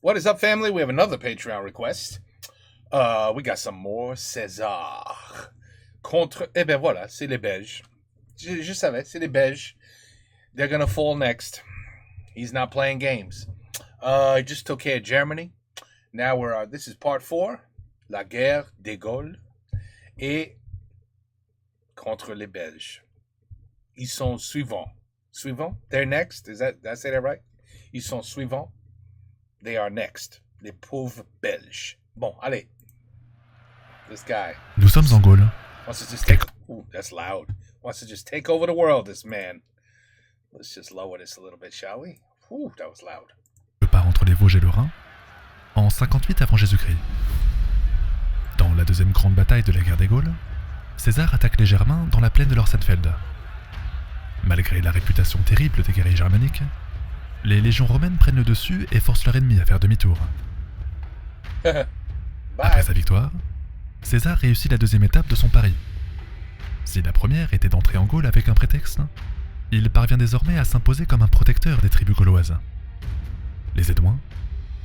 What is up, family? We have another Patreon request. We got some more César. Contre... Eh ben voilà, c'est les Belges. Je savais, c'est les Belges. They're gonna fall next. He's not playing games. He just took care of Germany. Now this is part 4. La guerre des Gaules. Et contre les Belges. Ils sont suivants. Suivants? They're next? Did I say that right? Ils sont suivants. They are next. Les pauvres Belges. Bon, allez. This guy. Nous sommes en Gaule. Wants to just take... Ooh, that's loud. Wants to just take over the world, this man. Let's just lower this a little bit, shall we? Ooh, that was loud. Le part entre les Vosges et le Rhin, en 58 avant Jésus-Christ. Dans la deuxième grande bataille de la guerre des Gaules, César attaque les Germains dans la plaine de l'Orsanfeld. Malgré la réputation terrible des guerriers germaniques, les légions romaines prennent le dessus et forcent leur ennemi à faire demi-tour. Après sa victoire, César réussit la deuxième étape de son pari. Si la première était d'entrer en Gaule avec un prétexte, il parvient désormais à s'imposer comme un protecteur des tribus gauloises. Les Édouins,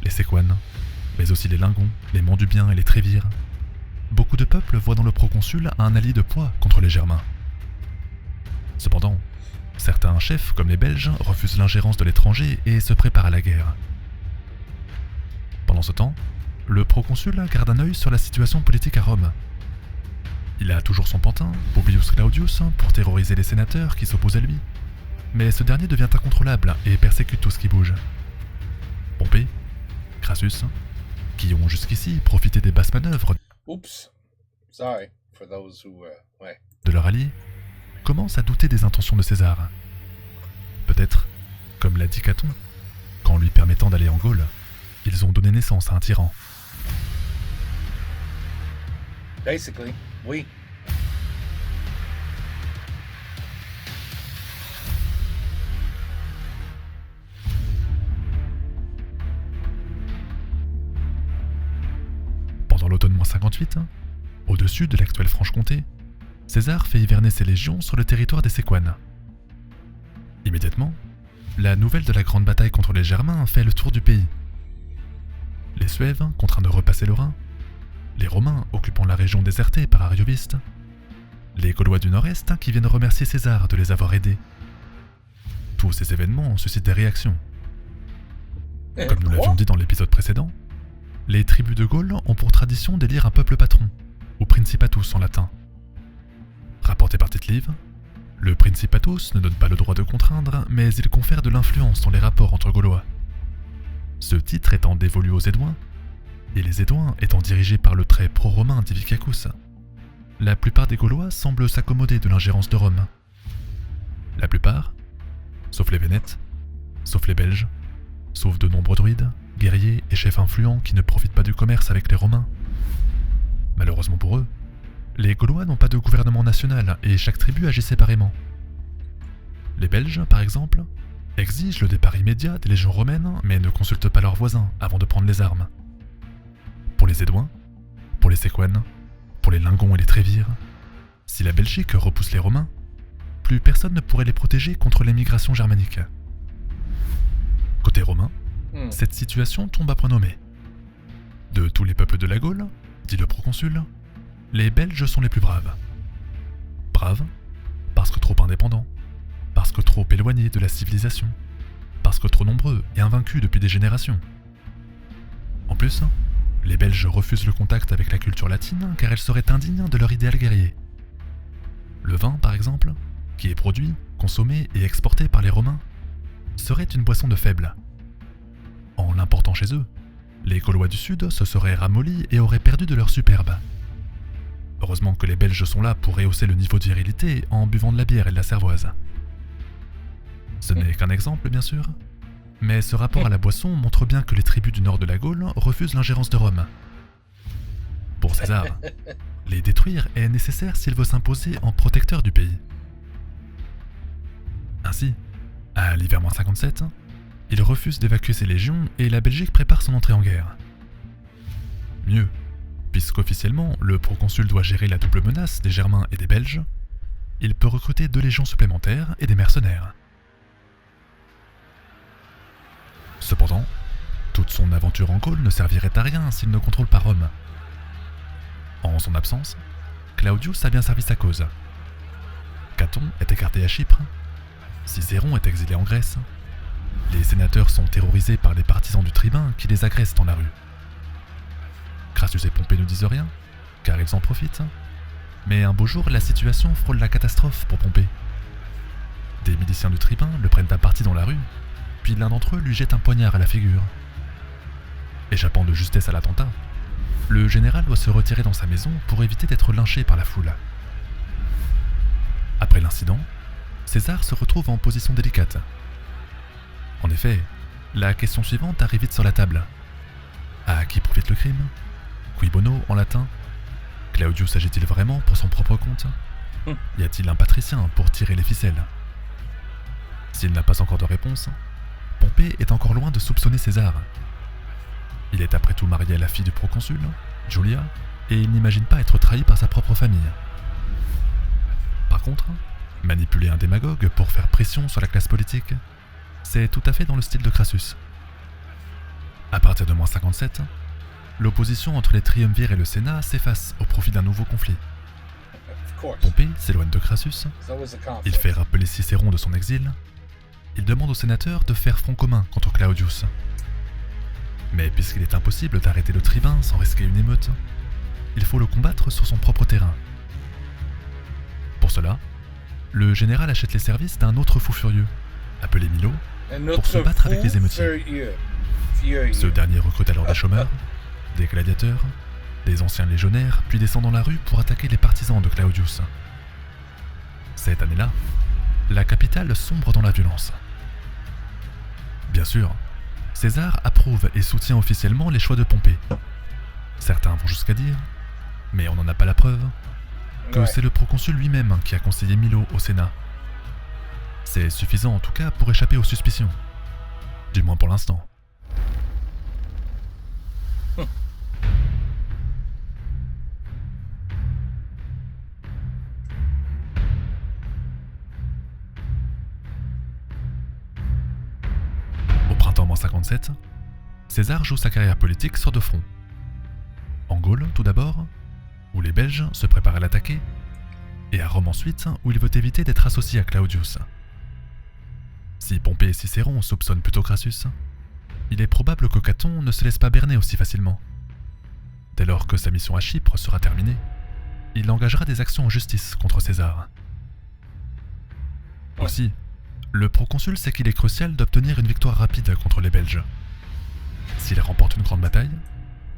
les Séquanes, mais aussi les Lingons, les Mandubiens et les Trévires. Beaucoup de peuples voient dans le proconsul un allié de poids contre les Germains. Cependant, certains chefs, comme les Belges, refusent l'ingérence de l'étranger et se préparent à la guerre. Pendant ce temps, le proconsul garde un œil sur la situation politique à Rome. Il a toujours son pantin, Publius Claudius, pour terroriser les sénateurs qui s'opposent à lui. Mais ce dernier devient incontrôlable et persécute tout ce qui bouge. Pompée, Crassus, qui ont jusqu'ici profité des basses manœuvres de leur allié, commencent à douter des intentions de César. Peut-être, comme l'a dit Caton, qu'en lui permettant d'aller en Gaule, ils ont donné naissance à un tyran. Basically, oui. Pendant l'automne 58, au-dessus de l'actuelle Franche-Comté, César fait hiverner ses légions sur le territoire des Séquanes. Immédiatement, la nouvelle de la grande bataille contre les Germains fait le tour du pays. Les Suèves, contraints de repasser le Rhin, les Romains occupant la région désertée par Ariovistes, les Gaulois du Nord-Est qui viennent remercier César de les avoir aidés. Tous ces événements suscitent des réactions. Comme nous l'avions dit dans l'épisode précédent, les tribus de Gaule ont pour tradition d'élire un peuple patron, ou principatus en latin. Rapporté par Tite-Live, le principatus ne donne pas le droit de contraindre, mais il confère de l'influence dans les rapports entre Gaulois. Ce titre étant dévolu aux Édouins, et les Édouins étant dirigés par le très pro-romain Divicacus, la plupart des Gaulois semblent s'accommoder de l'ingérence de Rome. La plupart, sauf les Vénètes, sauf les Belges, sauf de nombreux druides, guerriers et chefs influents qui ne profitent pas du commerce avec les Romains. Malheureusement pour eux, les Gaulois n'ont pas de gouvernement national et chaque tribu agit séparément. Les Belges, par exemple, exigent le départ immédiat des légions romaines mais ne consultent pas leurs voisins avant de prendre les armes. Pour les Édouins, pour les Séquanes, pour les Lingons et les Trévires, si la Belgique repousse les Romains, plus personne ne pourrait les protéger contre l'émigration germanique. Côté romain, cette situation tombe à point nommé. De tous les peuples de la Gaule, dit le proconsul, les Belges sont les plus braves. Braves, parce que trop indépendants, parce que trop éloignés de la civilisation, parce que trop nombreux et invaincus depuis des générations. En plus, les Belges refusent le contact avec la culture latine car elle serait indigne de leur idéal guerrier. Le vin, par exemple, qui est produit, consommé et exporté par les Romains, serait une boisson de faible. En l'important chez eux, les Gaulois du Sud se seraient ramollis et auraient perdu de leur superbe. Heureusement que les Belges sont là pour rehausser le niveau de virilité en buvant de la bière et de la cervoise. Ce n'est qu'un exemple, bien sûr, mais ce rapport à la boisson montre bien que les tribus du nord de la Gaule refusent l'ingérence de Rome. Pour César, les détruire est nécessaire s'il veut s'imposer en protecteur du pays. Ainsi, à l'hiver 57, il refuse d'évacuer ses légions et la Belgique prépare son entrée en guerre. Mieux, puisqu'officiellement le proconsul doit gérer la double menace des Germains et des Belges, il peut recruter 2 légions supplémentaires et des mercenaires. Cependant, Toute son aventure en Gaule ne servirait à rien s'il ne contrôle pas Rome. En son absence, Claudius a bien servi sa cause. Caton est écarté à Chypre, Cicéron est exilé en Grèce, les sénateurs sont terrorisés par les partisans du tribun qui les agressent dans la rue. Crassus et Pompée ne disent rien, car ils en profitent, mais un beau jour, la situation frôle la catastrophe pour Pompée. Des miliciens du tribun le prennent à partie dans la rue, puis l'un d'entre eux lui jette un poignard à la figure. Échappant de justesse à l'attentat, le général doit se retirer dans sa maison pour éviter d'être lynché par la foule. Après l'incident, César se retrouve en position délicate. En effet, la question suivante arrive vite sur la table. À qui profite le crime? Cui bono en latin? Claudius agit-il vraiment pour son propre compte? Y a-t-il un patricien pour tirer les ficelles? S'il n'a pas encore de réponse, Pompée est encore loin de soupçonner César. Il est après tout marié à la fille du proconsul, Julia, et il n'imagine pas être trahi par sa propre famille. Par contre, manipuler un démagogue pour faire pression sur la classe politique, c'est tout à fait dans le style de Crassus. À partir de -57, l'opposition entre les triumvirs et le Sénat s'efface au profit d'un nouveau conflit. Pompée s'éloigne de Crassus, il fait rappeler Cicéron de son exil, il demande aux sénateurs de faire front commun contre Claudius. Mais puisqu'il est impossible d'arrêter le tribun sans risquer une émeute, il faut le combattre sur son propre terrain. Pour cela, le général achète les services d'un autre fou furieux, appelé Milo, pour se battre avec les émeutiers. Ce dernier recrute alors des chômeurs, des gladiateurs, des anciens légionnaires, puis descend dans la rue pour attaquer les partisans de Claudius. Cette année-là, la capitale sombre dans la violence. Bien sûr, César approuve et soutient officiellement les choix de Pompée. Certains vont jusqu'à dire, mais on n'en a pas la preuve, que c'est le proconsul lui-même qui a conseillé Milo au Sénat. C'est suffisant en tout cas pour échapper aux suspicions. Du moins pour l'instant. Au printemps -57, César joue sa carrière politique sur deux fronts. En Gaule, tout d'abord, où les Belges se préparent à l'attaquer, et à Rome ensuite, où il veut éviter d'être associé à Claudius. Si Pompée et Cicéron soupçonnent plutôt Crassus, il est probable que Caton ne se laisse pas berner aussi facilement. Dès lors que sa mission à Chypre sera terminée, il engagera des actions en justice contre César. Aussi, le proconsul sait qu'il est crucial d'obtenir une victoire rapide contre les Belges. S'il remporte une grande bataille,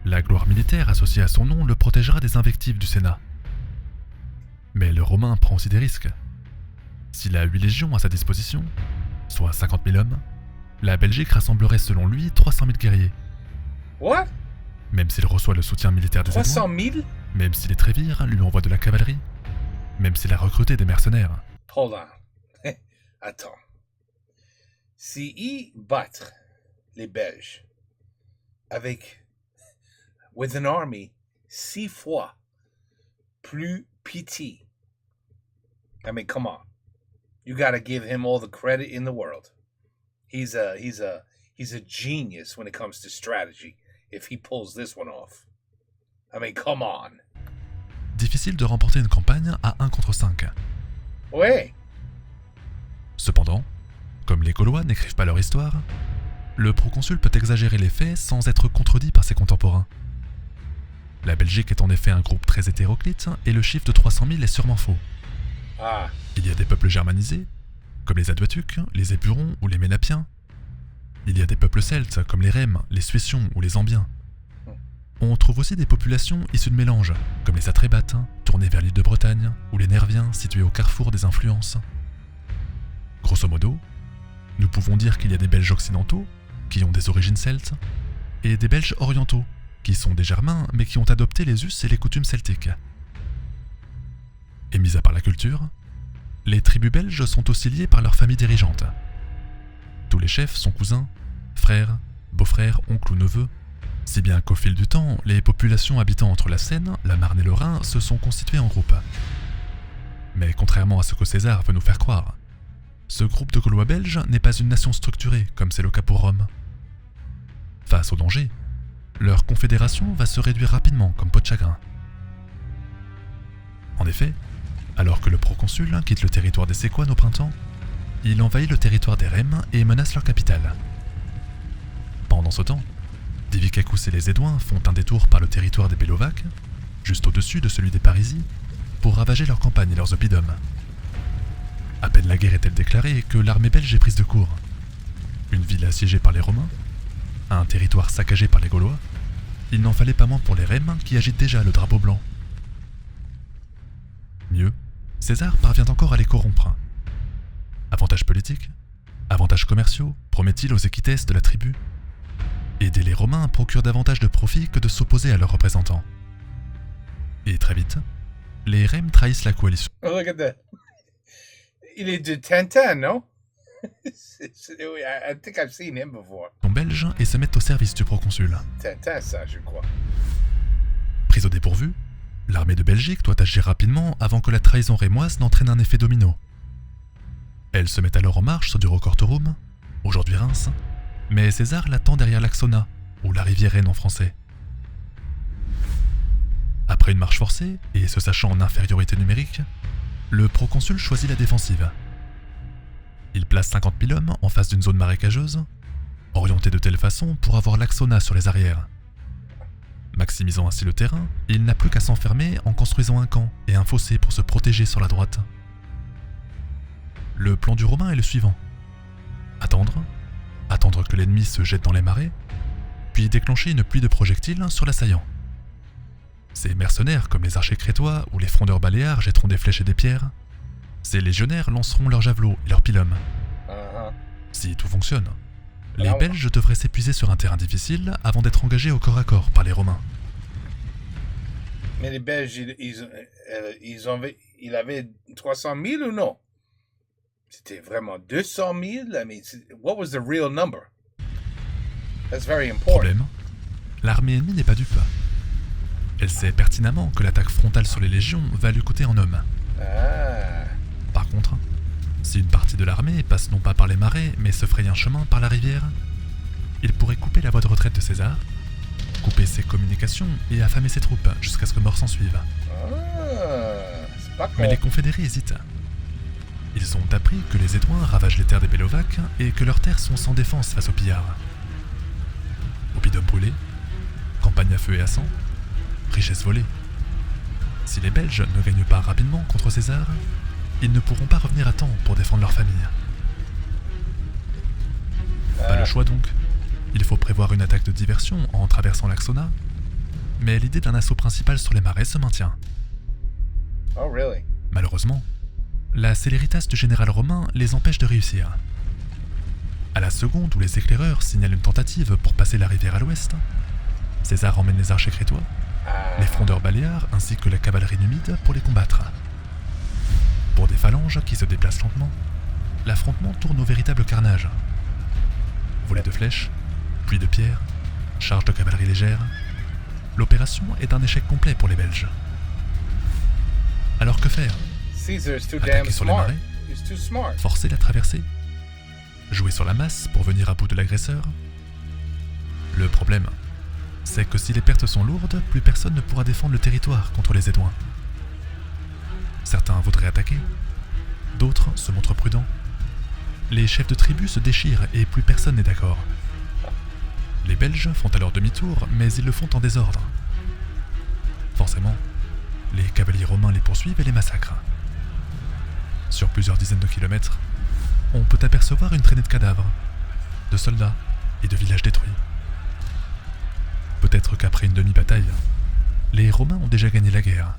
la gloire militaire associée à son nom le protégera des invectives du Sénat. Mais le Romain prend aussi des risques. S'il a 8 légions à sa disposition, soit 50 000 hommes, la Belgique rassemblerait selon lui 300 000 guerriers. What? Même s'il reçoit le soutien militaire des 300 Édouins, 000? même si les Trévires lui envoient de la cavalerie, même s'il a recruté des mercenaires. Hold on. Attends. S'ils battent les Belges with an army 6 fois plus petit, I mean, come on. You gotta give him all the credit in the world. He's a genius when it comes to strategy. If he pulls this one off. I mean, come on. Difficile de remporter une campagne à 1 contre 5. Ouais. Cependant, comme les Gaulois n'écrivent pas leur histoire, le proconsul peut exagérer les faits sans être contredit par ses contemporains. La Belgique est en effet un groupe très hétéroclite et le chiffre de 300 000 est sûrement faux. Ah. Il y a des peuples germanisés, comme les Aduatuques, les Épurons ou les Ménapiens. Il y a des peuples celtes, comme les Rèmes, les Suessiens ou les Ambiens. On trouve aussi des populations issues de mélanges, comme les Atrébates, tournés vers l'île de Bretagne, ou les Nerviens, situés au carrefour des influences. Grosso modo, nous pouvons dire qu'il y a des Belges occidentaux, qui ont des origines celtes, et des Belges orientaux, qui sont des Germains, mais qui ont adopté les us et les coutumes celtiques. Et mis à part la culture, les tribus belges sont aussi liées par leur famille dirigeante. Tous les chefs sont cousins, frères, beaux-frères, oncles ou neveux, si bien qu'au fil du temps, les populations habitant entre la Seine, la Marne et le Rhin se sont constituées en groupes. Mais contrairement à ce que César veut nous faire croire, ce groupe de Gaulois belges n'est pas une nation structurée comme c'est le cas pour Rome. Face au danger, leur confédération va se réduire rapidement comme peau de chagrin. En effet, alors que le proconsul quitte le territoire des Séquanes au printemps, il envahit le territoire des Rèmes et menace leur capitale. Pendant ce temps, Divicacus et les Édouins font un détour par le territoire des Bellovaques, juste au-dessus de celui des Parisis, pour ravager leurs campagnes et leurs oppidums. À peine la guerre est-elle déclarée que l'armée belge est prise de court. Une ville assiégée par les Romains, un territoire saccagé par les Gaulois, il n'en fallait pas moins pour les Rèmes qui agitent déjà le drapeau blanc. Mieux, César parvient encore à les corrompre. Avantages politiques, avantages commerciaux promet-il aux équitesses de la tribu. Aider les Romains procure davantage de profit que de s'opposer à leurs représentants. Et très vite, les Rèmes trahissent la coalition. Oh, look at that. Il est de Tintin, non? I think I've seen him before. Belges et se mettent au service du proconsul. Tintin, ça, je crois. Prise au dépourvu, l'armée de Belgique doit agir rapidement avant que la trahison rémoise n'entraîne un effet domino. Elle se met alors en marche sur du Rocortorum, aujourd'hui Reims, mais César l'attend derrière l'Axona, ou la rivière Renne en français. Après une marche forcée, et se sachant en infériorité numérique, le proconsul choisit la défensive. Il place 50 000 hommes en face d'une zone marécageuse, orientée de telle façon pour avoir l'Axona sur les arrières. Maximisant ainsi le terrain, il n'a plus qu'à s'enfermer en construisant un camp et un fossé pour se protéger sur la droite. Le plan du Romain est le suivant. Attendre que l'ennemi se jette dans les marais, puis déclencher une pluie de projectiles sur l'assaillant. Ces mercenaires comme les archers crétois ou les frondeurs baléares jetteront des flèches et des pierres. Ces légionnaires lanceront leurs javelots et leurs pilums. Si tout fonctionne, les Belges devraient s'épuiser sur un terrain difficile avant d'être engagés au corps à corps par les Romains. Mais les Belges, ils avaient 300 000 ou non? C'était vraiment 200 000? I mean, what was the real number? That's very important. Problème, l'armée ennemie n'est pas dupe. Elle sait pertinemment que l'attaque frontale sur les légions va lui coûter en hommes. Par contre, si une partie de l'armée passe non pas par les marais, mais se fraye un chemin par la rivière, il pourrait couper la voie de retraite de César, couper ses communications et affamer ses troupes jusqu'à ce que mort s'en suive. Mais les confédérés hésitent. Ils ont appris que les Édouins ravagent les terres des Bellovaques et que leurs terres sont sans défense face aux pillards. Oppidum brûlé, campagne à feu et à sang, richesse volée. Si les Belges ne gagnent pas rapidement contre César, ils ne pourront pas revenir à temps pour défendre leur famille. Pas le choix donc. Il faut prévoir une attaque de diversion en traversant l'Axona, mais l'idée d'un assaut principal sur les marais se maintient. Oh, really? Malheureusement, la céléritas du général romain les empêche de réussir. À la seconde où les éclaireurs signalent une tentative pour passer la rivière à l'ouest, César emmène les archers crétois, les frondeurs baléares ainsi que la cavalerie numide pour les combattre. Pour des phalanges qui se déplacent lentement, l'affrontement tourne au véritable carnage. Volées de flèches, pluie de pierres, charge de cavalerie légère, l'opération est un échec complet pour les Belges. Alors que faire? Attaquer sur les marais, forcer la traversée, jouer sur la masse pour venir à bout de l'agresseur. Le problème, c'est que si les pertes sont lourdes, plus personne ne pourra défendre le territoire contre les Édouins. Certains voudraient attaquer, d'autres se montrent prudents. Les chefs de tribu se déchirent et plus personne n'est d'accord. Les Belges font alors demi-tour, mais ils le font en désordre. Forcément, les cavaliers romains les poursuivent et les massacrent. Sur plusieurs dizaines de kilomètres, on peut apercevoir une traînée de cadavres, de soldats et de villages détruits. Peut-être qu'après une demi-bataille, les Romains ont déjà gagné la guerre.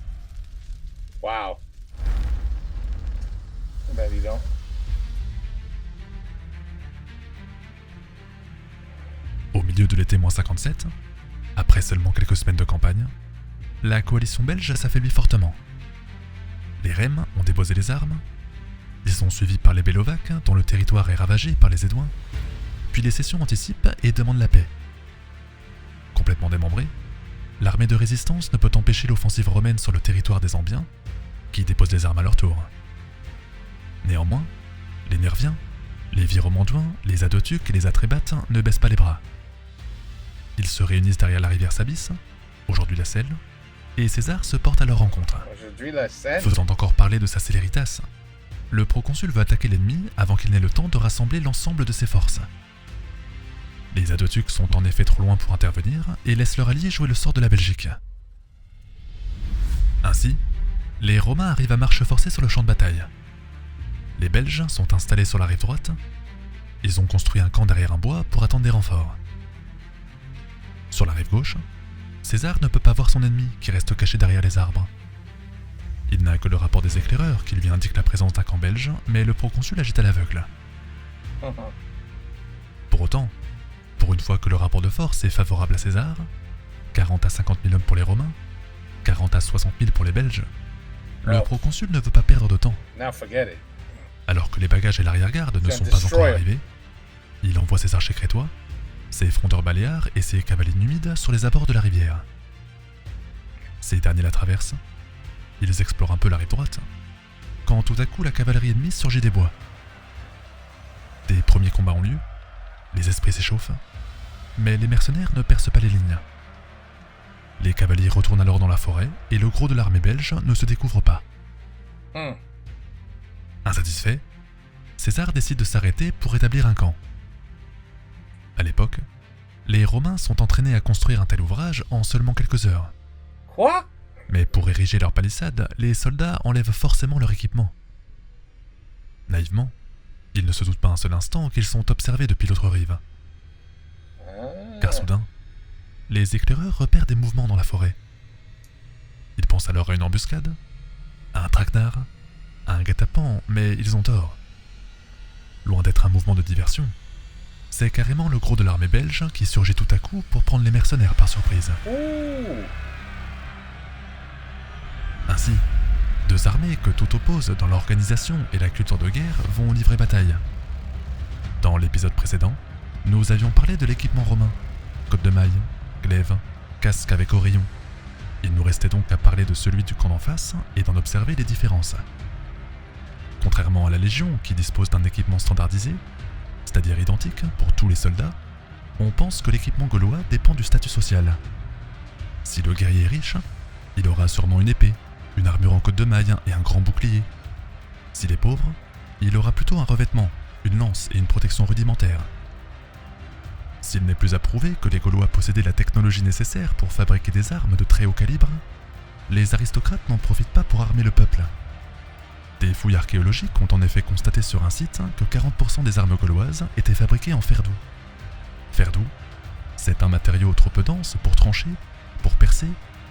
Wow. Ben dis donc. Au milieu de l'été -57, après seulement quelques semaines de campagne, la coalition belge s'affaiblit fortement. Les Rèmes ont déposé les armes, ils sont suivis par les Bellovaques, dont le territoire est ravagé par les Édouins, puis les Sessions anticipent et demandent la paix. Complètement démembrée, l'armée de résistance ne peut empêcher l'offensive romaine sur le territoire des Ambiens, qui déposent les armes à leur tour. Néanmoins, les Nerviens, les Viromanduins, les Adotuques et les Atrébates ne baissent pas les bras. Ils se réunissent derrière la rivière Sabis, aujourd'hui la Selle, et César se porte à leur rencontre. Aujourd'hui, la scène. Faisant encore parler de sa céléritas, le proconsul veut attaquer l'ennemi avant qu'il n'ait le temps de rassembler l'ensemble de ses forces. Les Aduatuques sont en effet trop loin pour intervenir et laissent leur allié jouer le sort de la Belgique. Ainsi, les Romains arrivent à marche forcée sur le champ de bataille. Les Belges sont installés sur la rive droite. Ils ont construit un camp derrière un bois pour attendre des renforts. Sur la rive gauche, César ne peut pas voir son ennemi qui reste caché derrière les arbres. Il n'a que le rapport des éclaireurs qui lui indique la présence d'un camp belge, mais le proconsul agite à l'aveugle. Pour autant, pour une fois que le rapport de force est favorable à César, 40 à 50 000 hommes pour les Romains, 40 à 60 000 pour les Belges, le proconsul ne veut pas perdre de temps. Now forget it. Alors que les bagages et l'arrière-garde ne sont pas encore arrivés, il envoie ses archers crétois, ses frondeurs baléares et ses cavaliers numides sur les abords de la rivière. Ces derniers la traversent. Ils explorent un peu la rive droite, quand tout à coup la cavalerie ennemie surgit des bois. Des premiers combats ont lieu, les esprits s'échauffent, mais les mercenaires ne percent pas les lignes. Les cavaliers retournent alors dans la forêt et le gros de l'armée belge ne se découvre pas. Insatisfait, César décide de s'arrêter pour établir un camp. À l'époque, les Romains sont entraînés à construire un tel ouvrage en seulement quelques heures. Quoi? Mais pour ériger leur palissade, les soldats enlèvent forcément leur équipement. Naïvement, ils ne se doutent pas un seul instant qu'ils sont observés depuis l'autre rive. Car soudain, les éclaireurs repèrent des mouvements dans la forêt. Ils pensent alors à une embuscade, à un traquenard, à un guet-apens, mais ils ont tort. Loin d'être un mouvement de diversion, c'est carrément le gros de l'armée belge qui surgit tout à coup pour prendre les mercenaires par surprise. Ainsi, deux armées que tout oppose dans l'organisation et la culture de guerre vont livrer bataille. Dans l'épisode précédent, nous avions parlé de l'équipement romain, côte de mailles, glaive, casque avec oreillons. Il nous restait donc à parler de celui du camp d'en face et d'en observer les différences. Contrairement à la Légion qui dispose d'un équipement standardisé, c'est-à-dire identique pour tous les soldats, on pense que l'équipement gaulois dépend du statut social. Si le guerrier est riche, il aura sûrement une épée, une armure en côte de maille et un grand bouclier. S'il est pauvre, il aura plutôt un revêtement, une lance et une protection rudimentaire. S'il n'est plus à prouver que les Gaulois possédaient la technologie nécessaire pour fabriquer des armes de très haut calibre, les aristocrates n'en profitent pas pour armer le peuple. Des fouilles archéologiques ont en effet constaté sur un site que 40% des armes gauloises étaient fabriquées en fer doux. Fer doux, c'est un matériau trop peu dense pour trancher, pour percer,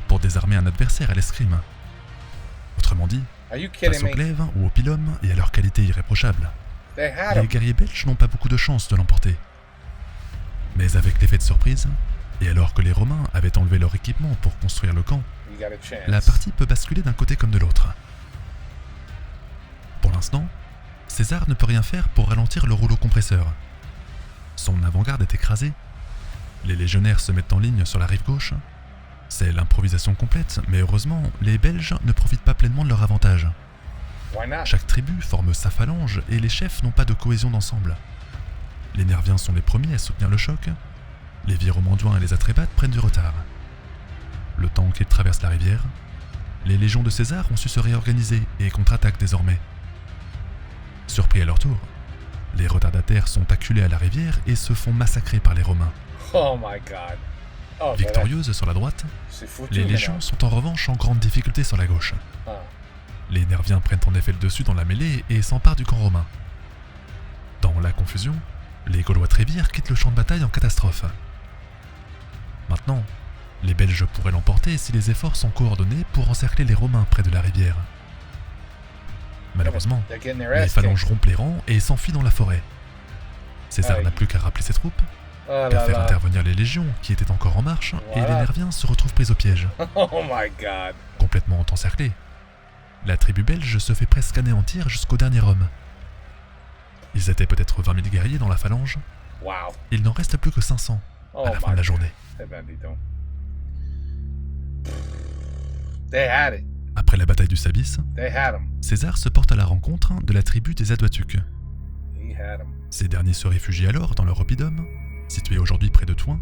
pour désarmer un adversaire à l'escrime. Autrement dit, face au glaive ou au pilum et à leur qualité irréprochable, les guerriers belges n'ont pas beaucoup de chances de l'emporter. Mais avec l'effet de surprise, et alors que les Romains avaient enlevé leur équipement pour construire le camp, la partie peut basculer d'un côté comme de l'autre. Pour l'instant, César ne peut rien faire pour ralentir le rouleau compresseur. Son avant-garde est écrasée, les légionnaires se mettent en ligne sur la rive gauche. C'est l'improvisation complète, mais heureusement, les Belges ne profitent pas pleinement de leur avantage. Chaque tribu forme sa phalange et les chefs n'ont pas de cohésion d'ensemble. Les Nerviens sont les premiers à soutenir le choc, les Viromanduins et les Atrébates prennent du retard. Le temps qu'ils traversent la rivière, les légions de César ont su se réorganiser et contre-attaquent désormais. Surpris à leur tour, les retardataires sont acculés à la rivière et se font massacrer par les Romains. Oh my god. Oh, victorieuses sur la droite, les légions sont en revanche en grande difficulté sur la gauche. Les Nerviens prennent en effet le dessus dans la mêlée et s'emparent du camp romain. Dans la confusion, les Gaulois Trévire quittent le champ de bataille en catastrophe. Maintenant, les Belges pourraient l'emporter si les efforts sont coordonnés pour encercler les Romains près de la rivière. Malheureusement, les phalanges rompent les rangs et s'enfuient dans la forêt. César n'a plus qu'à rappeler ses troupes, qu'à faire intervenir les légions qui étaient encore en marche, et les Nerviens se retrouvent pris au piège. Oh my god. Complètement encerclés, la tribu belge se fait presque anéantir jusqu'au dernier homme. Ils étaient peut-être 20 000 guerriers dans la phalange. Il n'en reste plus que 500 à la fin de la journée. Après la bataille du Sabis, César se porte à la rencontre de la tribu des Aduatuques. Ces derniers se réfugient alors dans leur oppidum, situé aujourd'hui près de Thoin,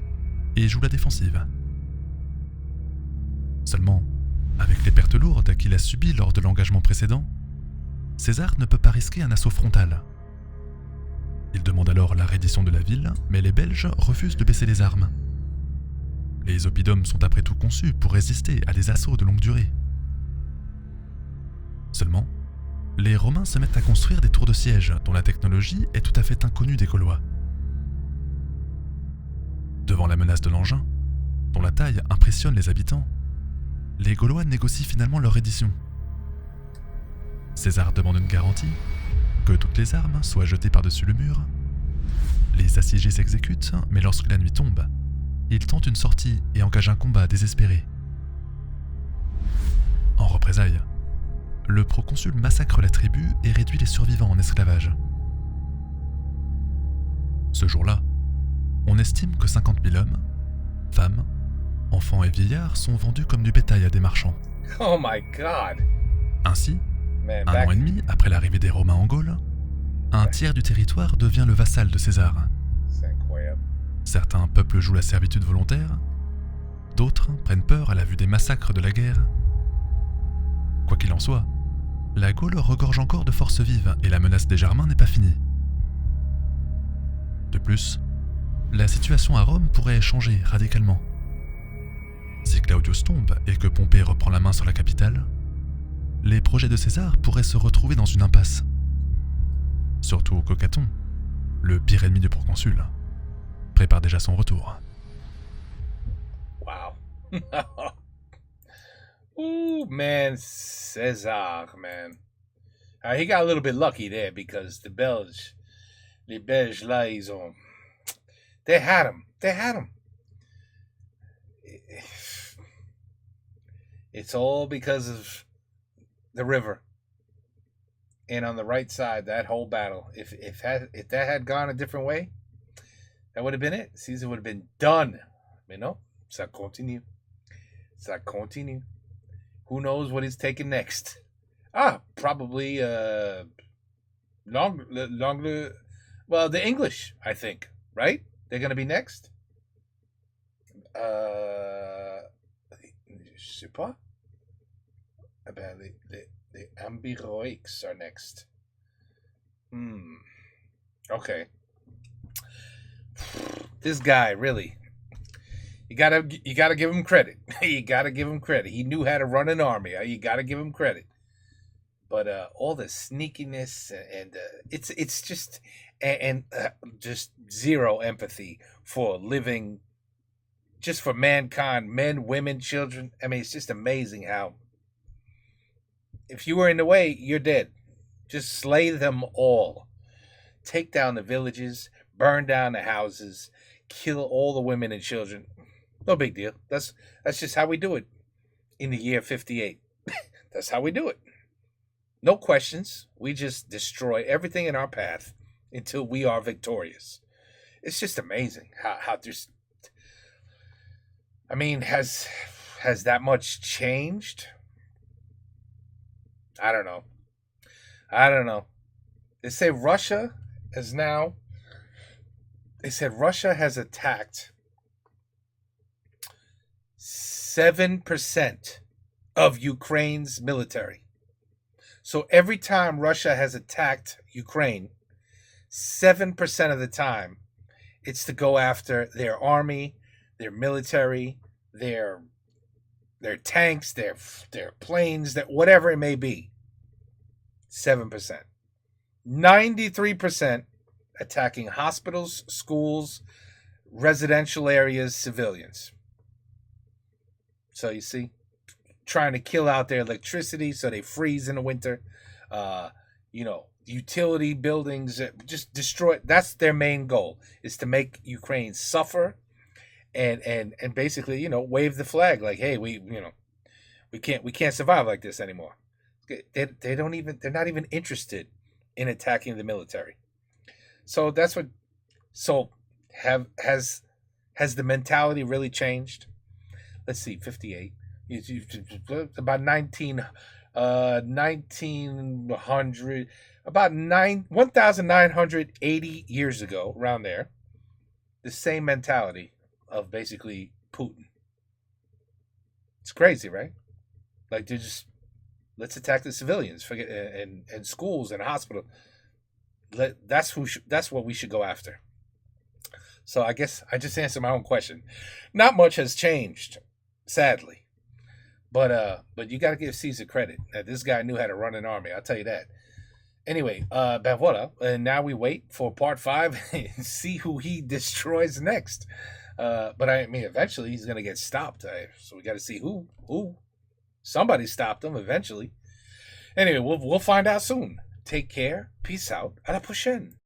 et joue la défensive. Seulement, avec les pertes lourdes qu'il a subies lors de l'engagement précédent, César ne peut pas risquer un assaut frontal. Il demande alors la reddition de la ville, mais les Belges refusent de baisser les armes. Les oppidums sont après tout conçus pour résister à des assauts de longue durée. Seulement, les Romains se mettent à construire des tours de siège dont la technologie est tout à fait inconnue des Gaulois. Devant la menace de l'engin, dont la taille impressionne les habitants, les Gaulois négocient finalement leur reddition. César demande une garantie, que toutes les armes soient jetées par-dessus le mur. Les assiégés s'exécutent, mais lorsque la nuit tombe, ils tentent une sortie et engagent un combat désespéré. En représailles, le proconsul massacre la tribu et réduit les survivants en esclavage. Ce jour-là, on estime que 50 000 hommes, femmes, enfants et vieillards sont vendus comme du bétail à des marchands. Oh my God! Ainsi, Man, un an et demi après l'arrivée des Romains en Gaule, un tiers du territoire devient le vassal de César. C'est incroyable. Certains peuples jouent la servitude volontaire, d'autres prennent peur à la vue des massacres de la guerre. Quoi qu'il en soit, la Gaule regorge encore de forces vives et la menace des Germains n'est pas finie. De plus, la situation à Rome pourrait changer radicalement. Si Claudius tombe et que Pompée reprend la main sur la capitale, les projets de César pourraient se retrouver dans une impasse. Surtout que Caton, le pire ennemi du proconsul, prépare déjà son retour. Wow. Ooh, man, César, man. He got a little bit lucky there because the Belges, les Belges là, ils ont, they had him. It's all because of the river. And on the right side, that whole battle. If that had gone a different way, that would have been it. Caesar would have been done. Mais non, ça continue. Who knows what he's taking next? Probably the English, I think, right? They're going to be next. Je sais pas. The Ambiroics are next. Okay. This guy, really. You gotta give him credit. You gotta give him credit. He knew how to run an army. You gotta give him credit. But all the sneakiness and it's just just zero empathy for living, just for mankind, men, women, children. I mean, it's just amazing how if you were in the way, you're dead. Just slay them all. Take down the villages, burn down the houses, kill all the women and children. No big deal. That's just how we do it in the year 58. That's how we do it. No questions. We just destroy everything in our path until we are victorious. It's just amazing how just, I mean, has that much changed? I don't know. They say Russia has attacked 7% of Ukraine's military. So every time Russia has attacked Ukraine, 7% of the time, it's to go after their army, their military, their tanks, their planes, that whatever it may be. 7%. 93% attacking hospitals, schools, residential areas, civilians. So you see, trying to kill out their electricity so they freeze in the winter. Utility buildings, just destroy. That's their main goal, is to make Ukraine suffer and basically, wave the flag like, hey, we can't survive like this anymore. They're not even interested in attacking the military. So has the mentality really changed? Let's see, 58. About 1900, about 1,980 years ago, around there. The same mentality of basically Putin. It's crazy, right? Like they're just let's attack the civilians, forget and schools and hospital. That's what we should go after. So I guess I just answered my own question. Not much has changed, sadly. But you got to give Caesar credit. This guy knew how to run an army. I'll tell you that. Anyway, ben voilà. And now we wait for part 5 and see who he destroys next. But I mean, eventually he's gonna get stopped. So we got to see who. Somebody stopped him eventually. Anyway, we'll find out soon. Take care. Peace out. À la prochaine.